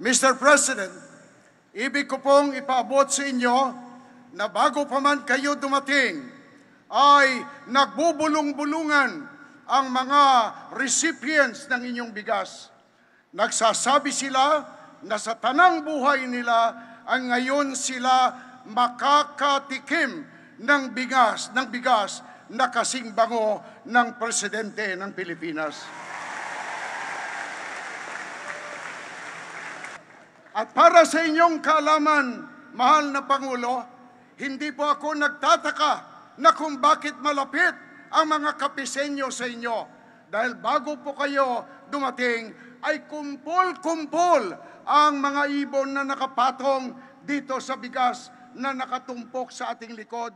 Mr. President, ibig ko pong ipaabot sa inyo na bago pa man kayo dumating, ay nagbubulong-bulungan ang mga recipients ng inyong bigas. Nagsasabi sila na sa tanang buhay nila ang ngayon sila makakatikim ng bigas na kasing bango ng Presidente ng Pilipinas. At para sa inyong kaalaman, mahal na Pangulo, hindi po ako nagtataka na kung bakit malapit ang mga kapisenyo sa inyo. Dahil bago po kayo dumating, ay kumpol-kumpol ang mga ibon na nakapatong dito sa bigas na nakatumpok sa ating likod.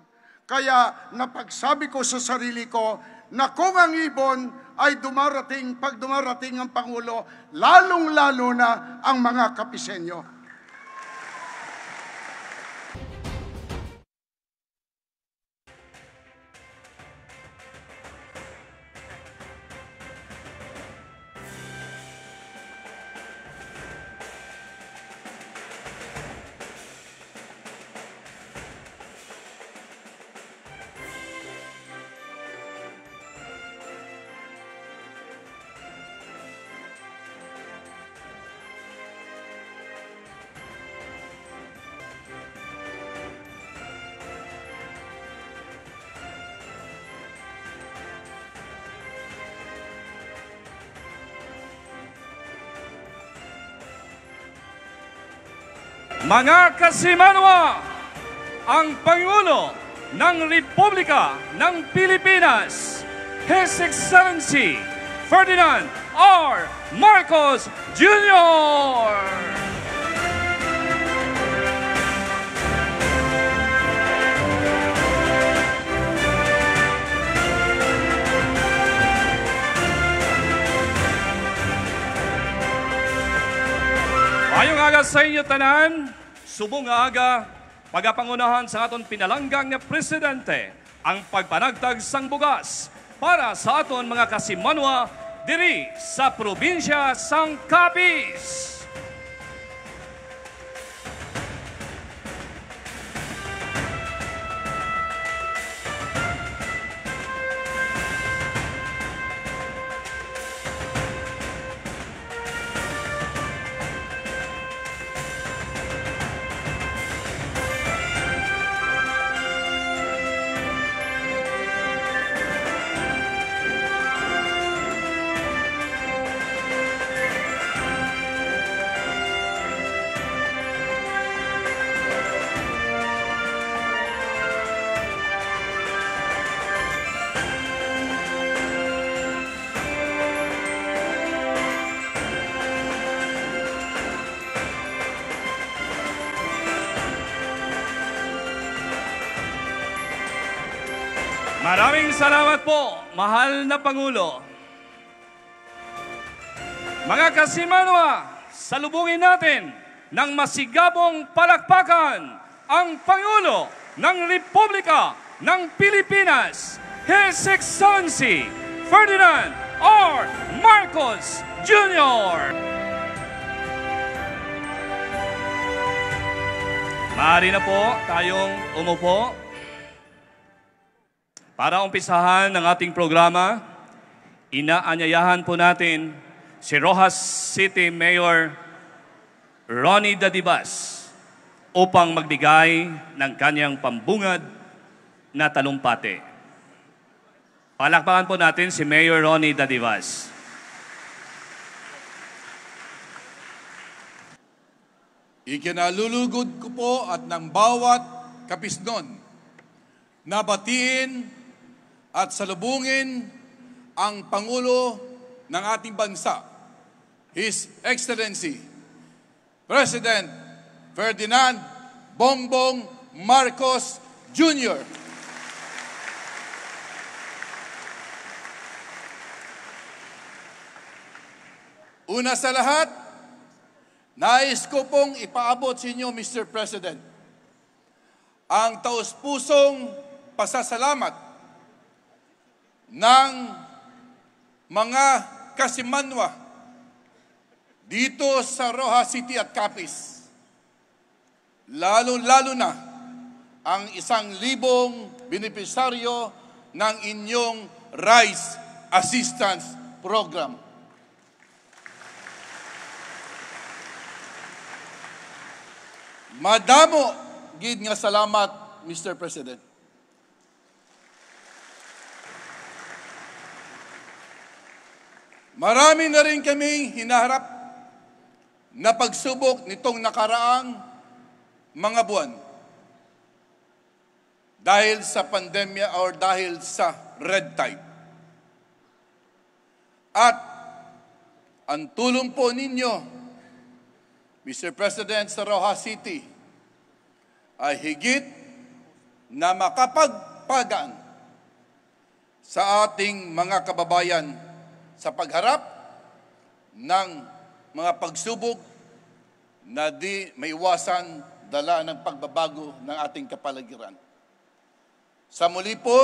Kaya napagsabi ko sa sarili ko na kung ang ibon ay pag dumarating ang Pangulo, lalong-lalo na ang mga kapisenyo. Mga kasimanwa, ang Pangulo ng Republika ng Pilipinas, His Excellency Ferdinand R. Marcos Jr. Ayong aga sa inyo tanan, subong nga aga, pagapangunahan sa aton pinalanggang na Presidente ang pagpanagtag sang bugas para sa aton mga kasimanwa diri sa probinsya sang Capiz. Maraming salamat po, mahal na Pangulo. Mga kasimanwa, salubungin natin ng masigabong palakpakan ang Pangulo ng Republika ng Pilipinas, His Excellency Ferdinand R. Marcos Jr. Maaari na po tayong umupo. Para umpisahan ng ating programa, inaanyayahan po natin si Roxas City Mayor Ronnie Dadibas upang magbigay ng kanyang pambungad na talumpati. Palakpakan po natin si Mayor Ronnie Dadibas. Ikinalulugod ko po at ng bawat kapisnon na batiin at salubungin ang Pangulo ng ating bansa, His Excellency, President Ferdinand Bongbong Marcos Jr. Una sa lahat, nais ko pong ipaabot sa inyo, Mr. President, ang taus-pusong pasasalamat ng mga kasimanwa dito sa Rojas City at Capiz, lalo-lalo na ang 1,000 benepisaryo ng inyong Rice Assistance Program. Madamo gid nga salamat, Mr. President. Marami na rin kaming hinaharap na pagsubok nitong nakaraang mga buwan dahil sa pandemya o dahil sa red tide. At ang tulong po ninyo, Mr. President, sa Rojas City ay higit na makapagpagaan sa ating mga kababayan sa pagharap ng mga pagsubok na di maiwasan dala ng pagbabago ng ating kapaligiran. Sa muli po,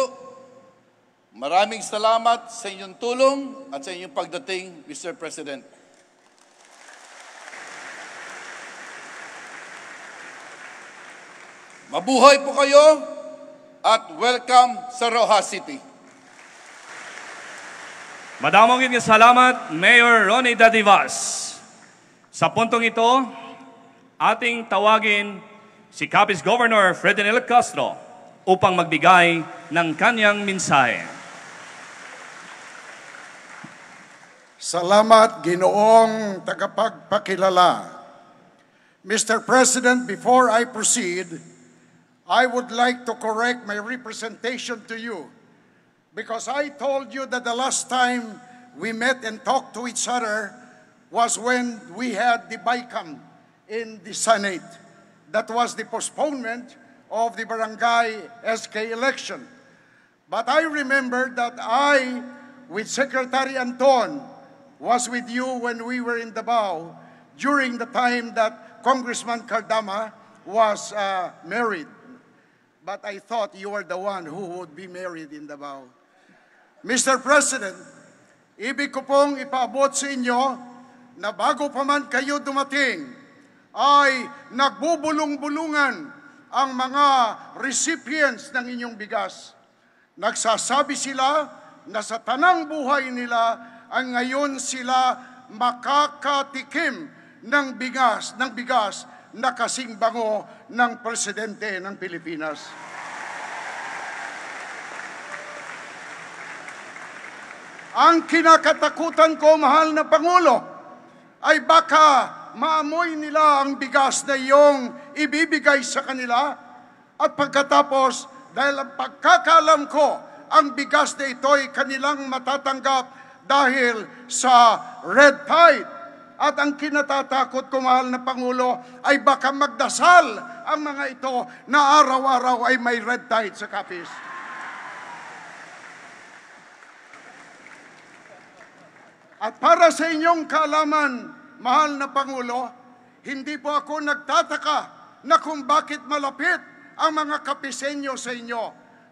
maraming salamat sa inyong tulong at sa inyong pagdating, Mr. President. Mabuhay po kayo at welcome sa Rojas City. Madamong nga salamat, Mayor Ronnie Dadivas. Sa puntong ito, ating tawagin si Capiz Governor Ferdinand Castro upang magbigay ng kanyang mensahe. Salamat, Ginoong tagapagpakilala. Mr. President, before I proceed, I would like to correct my representation to you because I told you that the last time we met and talked to each other was when we had the BICAM in the Senate. That was the postponement of the barangay SK election. But I remember that I, with Secretary Anton, was with you when we were in Davao during the time that Congressman Cardama was married. But I thought you were the one who would be married in Davao. Mr. President, ibig ko pong ipaabot sa inyo na bago pa man kayo dumating, ay nagbubulong-bulungan ang mga recipients ng inyong bigas. Nagsasabi sila na sa tanang buhay nila ang ngayon sila makakatikim ng bigas na kasing bango ng presidente ng Pilipinas. Ang kinakatakutan ko, mahal na Pangulo, ay baka maamoy nila ang bigas na iyong ibibigay sa kanila at pagkatapos, dahil ang pagkakalam ko, ang bigas na ito ay kanilang matatanggap dahil sa red tide. At ang kinatatakot ko, mahal na Pangulo, ay baka magdasal ang mga ito na araw-araw ay may red tide sa Capiz. At para sa inyong kaalaman, mahal na Pangulo, hindi po ako nagtataka na kung bakit malapit ang mga Capizenyo sa inyo.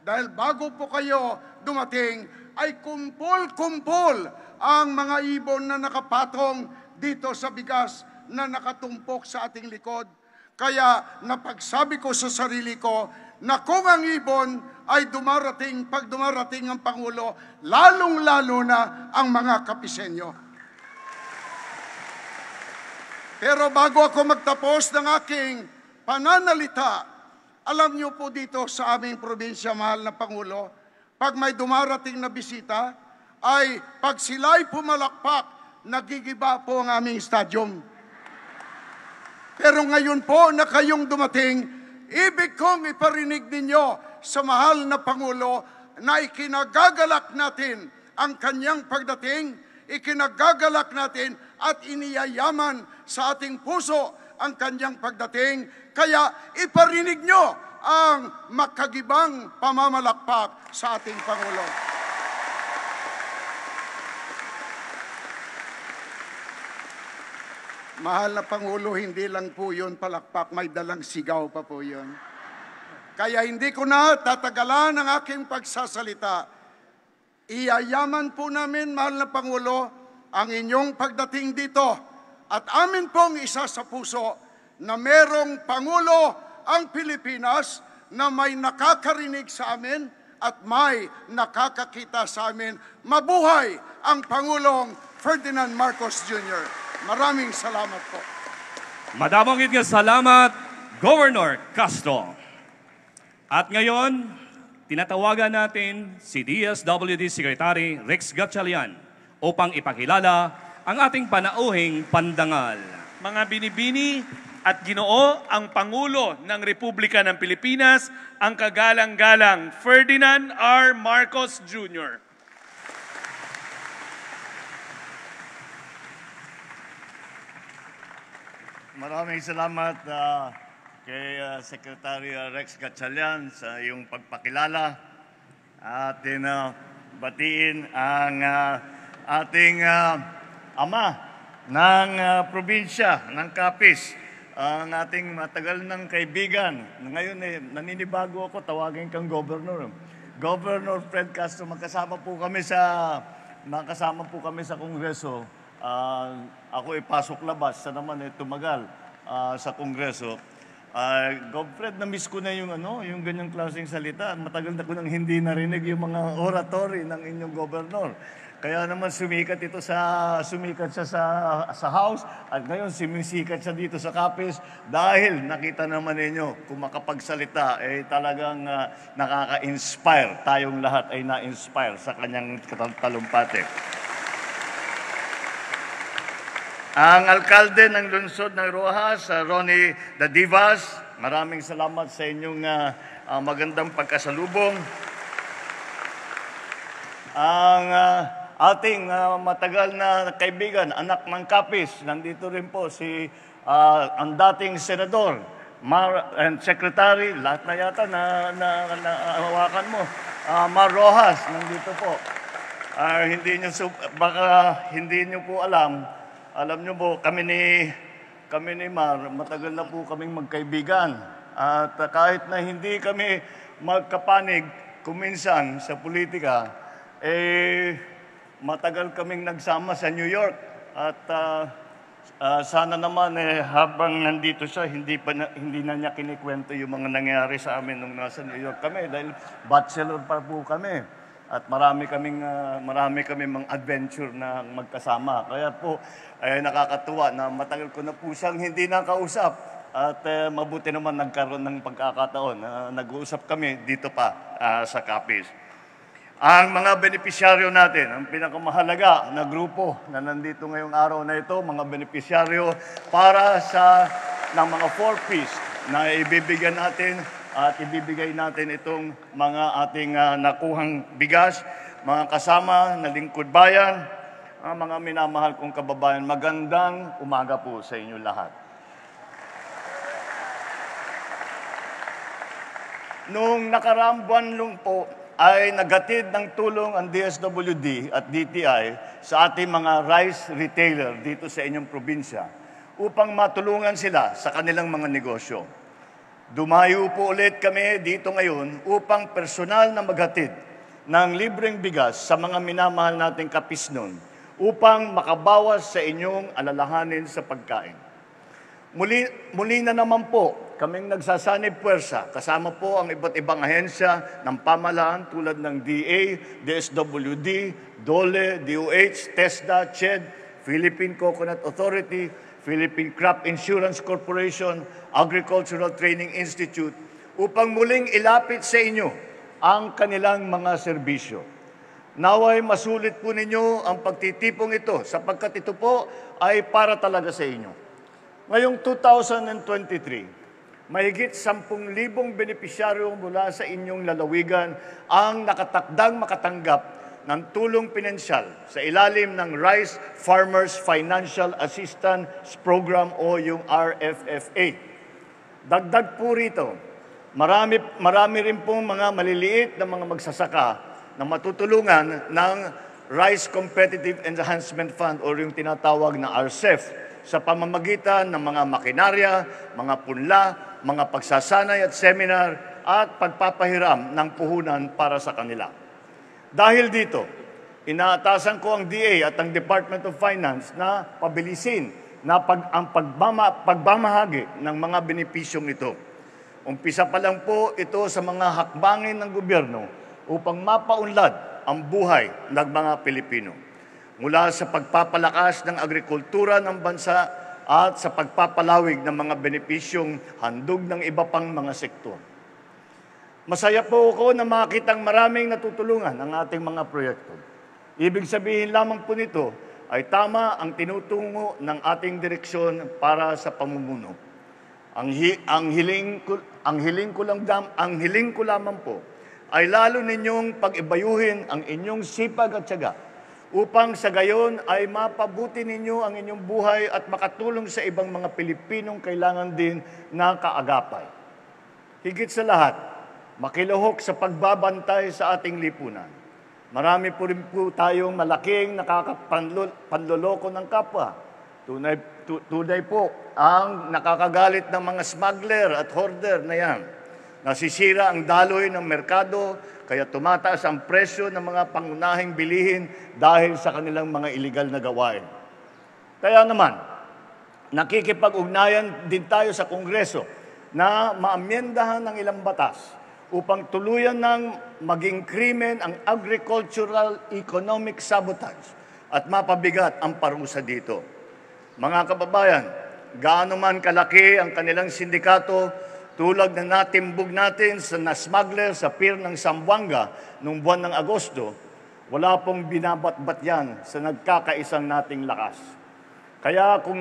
Dahil bago po kayo dumating, ay kumpol-kumpol ang mga ibon na nakapatong dito sa bigas na nakatumpok sa ating likod. Kaya napagsabi ko sa sarili ko na kung ang ibon ay dumarating, pag dumarating ang Pangulo, lalong-lalo na ang mga Capizenyo. Pero bago ako magtapos ng aking pananalita, alam niyo po dito sa aming probinsya, mahal na Pangulo, pag may dumarating na bisita, ay pag sila'y pumalakpak, nagigiba po ang aming stadium. Pero ngayon po na kayong dumating, ibig kong iparinig ninyo sa mahal na Pangulo na ikinagagalak natin ang kanyang pagdating, ikinagagalak natin at iniyayaman sa ating puso ang kanyang pagdating. Kaya iparinig nyo ang makagibang pamamalakpak sa ating Pangulo. Mahal na Pangulo, hindi lang po yun palakpak, may dalang sigaw pa po yun. Kaya hindi ko na tatagalan ang aking pagsasalita. Iyayaman po namin, mahal na Pangulo, ang inyong pagdating dito At amin pong isa sa puso na merong Pangulo ang Pilipinas na may nakakarinig sa amin at may nakakakita sa amin. Mabuhay ang Pangulong Ferdinand Marcos Jr. Maraming salamat po. Madamong nga salamat, Governor Castro. At ngayon, tinatawagan natin si DSWD Secretary Rex Gatchalian upang ipakilala ang ating panauhing pandangal. Mga binibini at Ginoo, ang Pangulo ng Republika ng Pilipinas, ang kagalang-galang Ferdinand R. Marcos Jr. Maraming salamat kay Secretary Rex Gatchalian sa iyong pagpakilala. At batiin ang ating ama ng probinsya ng Capiz, ang ating matagal ng kaibigan. Ngayon naninibago ako, tawagin kang Governor. Governor Fred Castro, makasama po kami sa Kongreso. Ako ipasok labas, sa naman tumagal sa Kongreso. Gov Fred, na-miss ko na yung ganyang klaseng salita. Matagal na ko nang hindi narinig yung mga oratory ng inyong Governor. Kaya naman sumikat siya sa House at ngayon sumisikat siya dito sa Capiz dahil nakita naman ninyo kung makapagsalita talagang nakaka-inspire. Tayong lahat ay na-inspire sa kanyang talumpati. Ang alkalde ng lungsod ng Rojas, Ronnie Dadivas, maraming salamat sa inyong magandang pagkasalubong. Ang ating matagal na kaibigan, anak ng Capiz, nandito rin po si ang dating senador, and secretary, lahat na yata na hawakan mo, Mar Rojas, nandito po. Baka hindi nyo po alam nyo po, kami ni Mar, matagal na po kaming magkaibigan. At kahit na hindi kami magkapanig kuminsan sa politika, matagal kaming nagsama sa New York. At sana naman habang nandito siya, hindi na niya kinikwento yung mga nangyari sa amin nung nasa New York kami. Dahil bachelor pa po kami. At marami kaming mga adventure na magkasama. Kaya po, nakakatuwa na matagal ko na po siyang hindi nakausap. At mabuti naman nagkaroon ng pagkakataon na nag-uusap kami dito pa sa Capiz. Ang mga benepisyaryo natin, ang pinakamahalaga na grupo na nandito ngayong araw na ito, mga benepisyaryo para ng mga 4Ps na ibibigyan natin at ibibigay natin itong mga ating nakuhang bigas, mga kasama na lingkod bayan, mga minamahal kong kababayan, magandang umaga po sa inyo lahat. Noong nakaraang buwan lang po ay naghatid ng tulong ang DSWD at DTI sa ating mga rice retailer dito sa inyong probinsya upang matulungan sila sa kanilang mga negosyo. Dumayo po ulit kami dito ngayon upang personal na maghatid ng libreng bigas sa mga minamahal nating Capisnon upang makabawas sa inyong alalahanin sa pagkain. Muli na naman po kaming nagsasanib puwersa kasama po ang iba't ibang ahensya ng pamahalaan tulad ng DA, DSWD, DOLE, DOH, TESDA, CHED, Philippine Coconut Authority, Philippine Crop Insurance Corporation, Agricultural Training Institute, upang muling ilapit sa inyo ang kanilang mga serbisyo. Naway masulit po ninyo ang pagtitipong ito sapagkat ito po ay para talaga sa inyo. Ngayong 2023, mahigit 10,000 benepisyaryo mula sa inyong lalawigan ang nakatakdang makatanggap ng tulong pinansyal sa ilalim ng Rice Farmers Financial Assistance Program o yung RFFA. Dagdag po rito, marami rin pong mga maliliit na mga magsasaka na matutulungan ng Rice Competitive Enhancement Fund o yung tinatawag na RCEF sa pamamagitan ng mga makinarya, mga punla, mga pagsasanay at seminar at pagpapahiram ng puhunan para sa kanila. Dahil dito, inaatasan ko ang DA at ang Department of Finance na pabilisin na pagmamahagi ng mga benepisyong ito. Umpisa pa lang po ito sa mga hakbangin ng gobyerno upang mapaunlad ang buhay ng mga Pilipino. Mula sa pagpapalakas ng agrikultura ng bansa at sa pagpapalawig ng mga benepisyong handog ng iba pang mga sektor. Masaya po ako na makitang maraming natutulungan ang ating mga proyekto. Ibig sabihin lamang po nito ay tama ang tinutungo ng ating direksyon para sa pamumuno. Ang hiling ko lamang po ay lalo ninyong pag-ibayuhin ang inyong sipag at tiyaga upang sa gayon ay mapabuti ninyo ang inyong buhay at makatulong sa ibang mga Pilipinong kailangan din na kaagapay. Higit sa lahat, makiluhok sa pagbabantay sa ating lipunan. Marami po rin po tayong malaking nakakapanloloko ng kapwa. Tunay po ang nakakagalit ng mga smuggler at hoarder na yan. Nasisira ang daloy ng merkado, kaya tumataas ang presyo ng mga pangunahing bilihin dahil sa kanilang mga iligal na gawain. Kaya naman, nakikipag-ugnayan din tayo sa Kongreso na maamyendahan ng ilang batas upang tuluyan ng maging krimen ang agricultural economic sabotage at mapabigat ang parusa dito. Mga kababayan, gaano man kalaki ang kanilang sindikato, tulad na natimbog natin na smuggler sa pier ng Zamboanga noong buwan ng Agosto, wala pong binabatbat yan sa nagkakaisang nating lakas. Kaya kung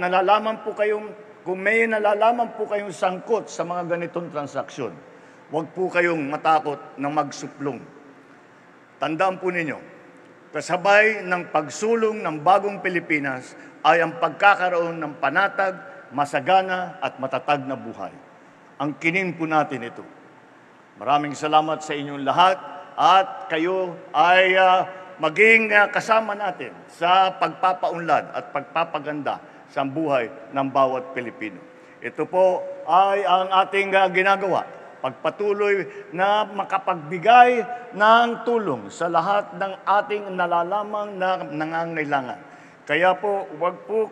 may nalalaman po kayong sangkot sa mga ganitong transaksyon, huwag po kayong matakot na magsuplong. Tandaan po ninyo, kasabay ng pagsulong ng bagong Pilipinas ay ang pagkakaroon ng panatag, masagana at matatag na buhay. Ang kinin po natin ito. Maraming salamat sa inyong lahat at kayo ay maging kasama natin sa pagpapaunlad at pagpapaganda sa buhay ng bawat Pilipino. Ito po ay ang ating ginagawa. Pagpatuloy na makapagbigay ng tulong sa lahat ng ating nalalamang na nangangailangan. Kaya po, wag po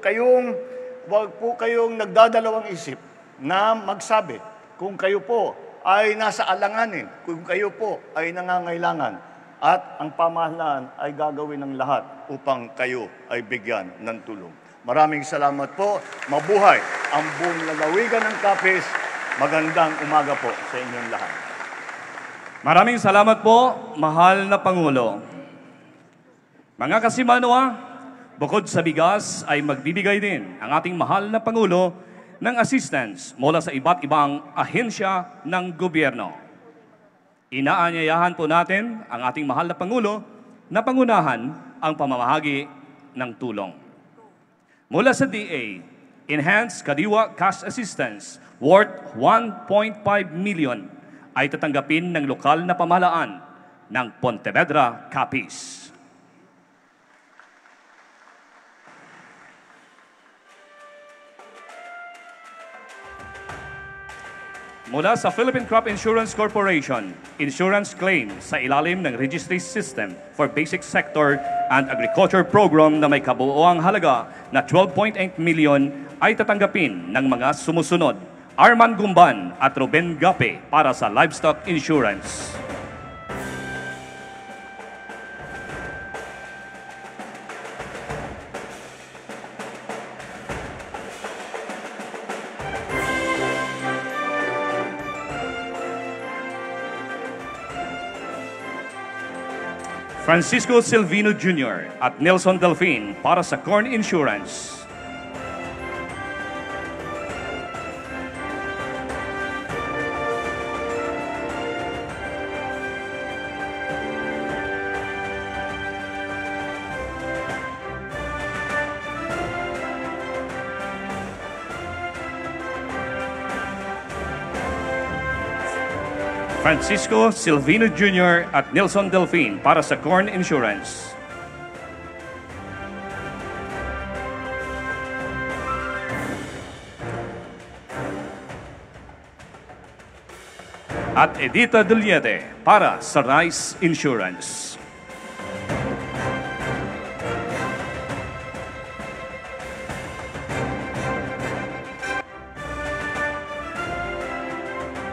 kayong nagdadalawang isip na magsabi kung kayo po ay nasa alanganin, kung kayo po ay nangangailangan, at ang pamahalaan ay gagawin ng lahat upang kayo ay bigyan ng tulong. Maraming salamat po. Mabuhay ang buong lalawigan ng Capiz. Magandang umaga po sa inyong lahat. Maraming salamat po, mahal na Pangulo. Mga kasimanwa, bukod sa bigas ay magbibigay din ang ating mahal na Pangulo ng assistance mula sa iba't ibang ahensya ng gobyerno. Inaanyayahan po natin ang ating mahal na Pangulo na pangunahan ang pamamahagi ng tulong. Mula sa DA, Enhanced Kadiwa Cash Assistance worth 1.5 million ay tatanggapin ng lokal na pamahalaan ng Pontevedra, Capiz. Mula sa Philippine Crop Insurance Corporation, insurance claim sa ilalim ng Registry System for Basic Sector and Agriculture Program na may kabuuang halaga na 12.8 million ay tatanggapin ng mga sumusunod: Arman Gumban at Ruben Gape para sa livestock insurance. Francisco Silvino Jr. at Nelson Delfin para sa corn insurance. Francisco Silvino Jr. at Nelson Delfin para sa corn insurance. At Edita Duliete para sa rice insurance.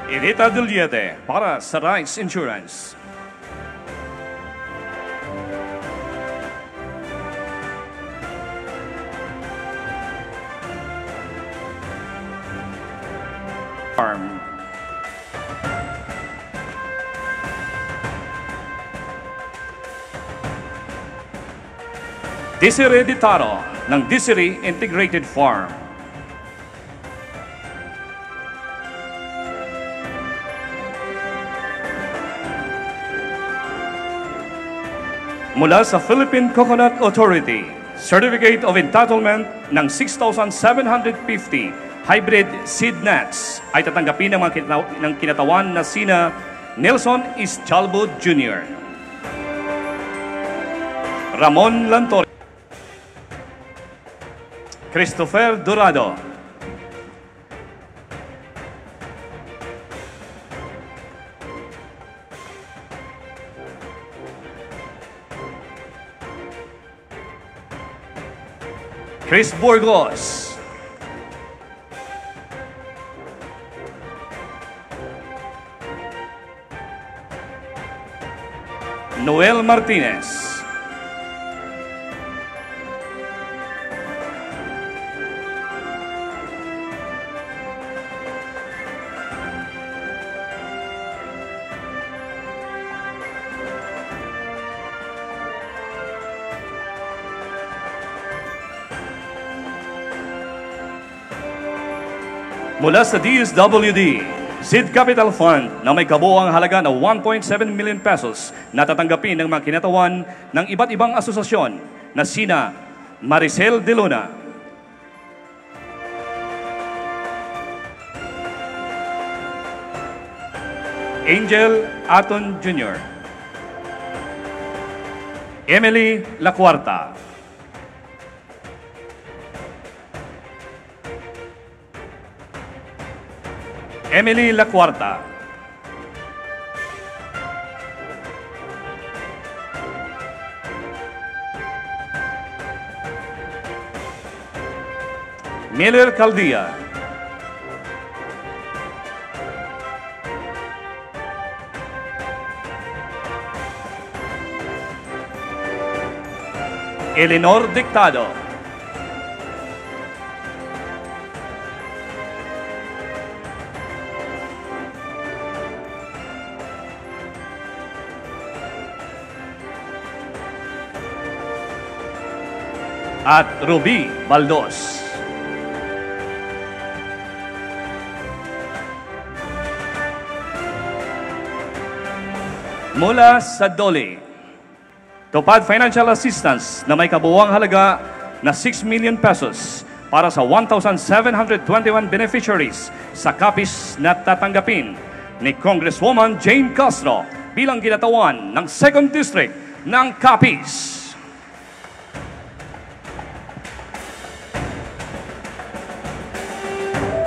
Irita Duliete para sa Rice Insurance. Farm. Desiree Ditaro ng Desiree Integrated Farm. Mula sa Philippine Coconut Authority, Certificate of Entitlement ng 6,750 hybrid seed nuts ay tatanggapin ng kinatawan na sina Nelson Eschalbud Jr., Ramon Lantor, Christopher Dorado, Chris Burgos, Noel Martinez, mula sa DSWD, Seed Capital Fund na may kabuuang halaga na 1.7 million pesos na tatanggapin ng mga kinatawan ng iba't ibang asosasyon na sina Maricel De Luna, Angel Aton Jr., Emily La Cuarta, Emily La Cuarta, Miller Caldia, Eleanor Dictado, at Ruby Baldos. Mula sa DOLE, Tupad Financial Assistance na may kabuuang halaga na 6 million pesos para sa 1,721 beneficiaries sa kapis na tatanggapin ni Congresswoman Jane Castro bilang kinatawan ng 2nd District ng Capiz.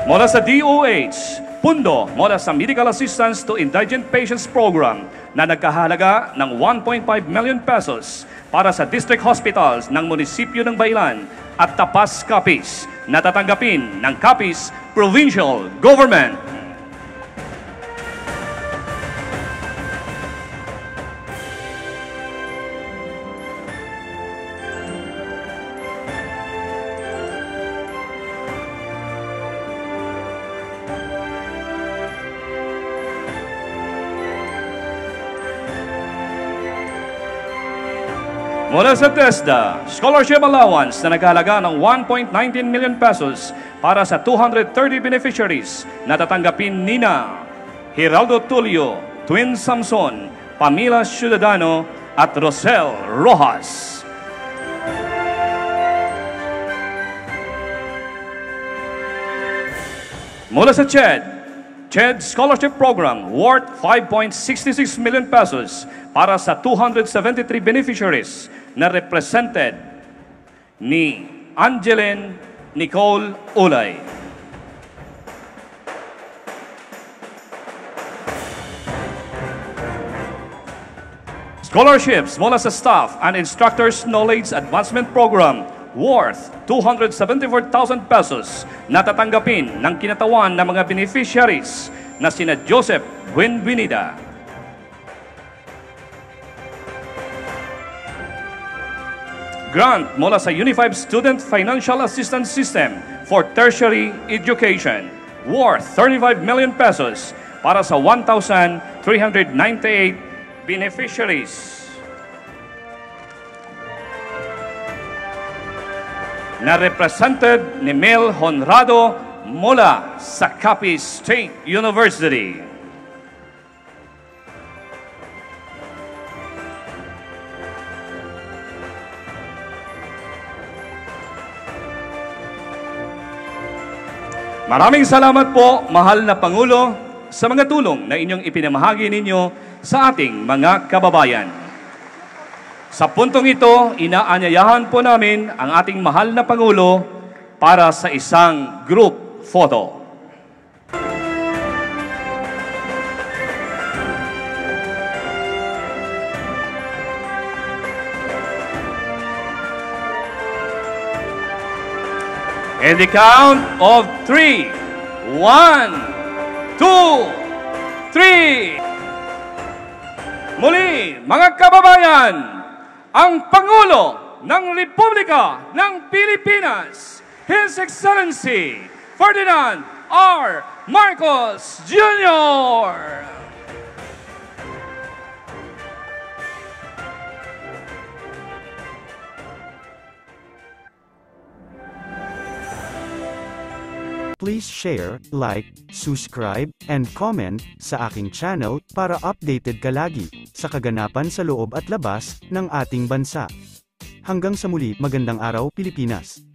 Mula sa DOH, Pundo mula sa Medical Assistance to Indigent Patients Program na nagkahalaga ng 1.5 million pesos para sa district hospitals ng munisipyo ng Bailan at Tapas, Capiz na tatanggapin ng Capiz Provincial Government. Mula sa TESDA, Scholarship Allowance na nagkahalaga ng 1.19 million pesos para sa 230 beneficiaries na tatanggapin nina Geraldo Tulio, Twin Samson, Pamela Ciudadano at Rosel Rojas. Mula sa CHED Scholarship Program worth 5.66 million pesos para sa 273 beneficiaries na represented ni Angeline Nicole Ulay. Scholarships mula sa Staff and Instructors Knowledge Advancement Program worth 274,000 pesos na tatanggapin ng kinatawan ng mga beneficiaries na sina Joseph Buenvenida, grant mula sa Unified Student Financial Assistance System for Tertiary Education worth 35 million pesos para sa 1,398 beneficiaries. Na represented ni Mel Honrado mula sa Capiz State University. Maraming salamat po, mahal na Pangulo, sa mga tulong na inyong ipinamahagi ninyo sa ating mga kababayan. Sa puntong ito, inaanyayahan po namin ang ating mahal na Pangulo para sa isang group photo. In the count of 3, 1, 2, 3. Muli, mga kababayan, ang Pangulo ng Republika ng Pilipinas, His Excellency Ferdinand R. Marcos Jr. Please share, like, subscribe, and comment sa aking channel para updated ka lagi sa kaganapan sa loob at labas ng ating bansa. Hanggang sa muli, magandang araw Pilipinas!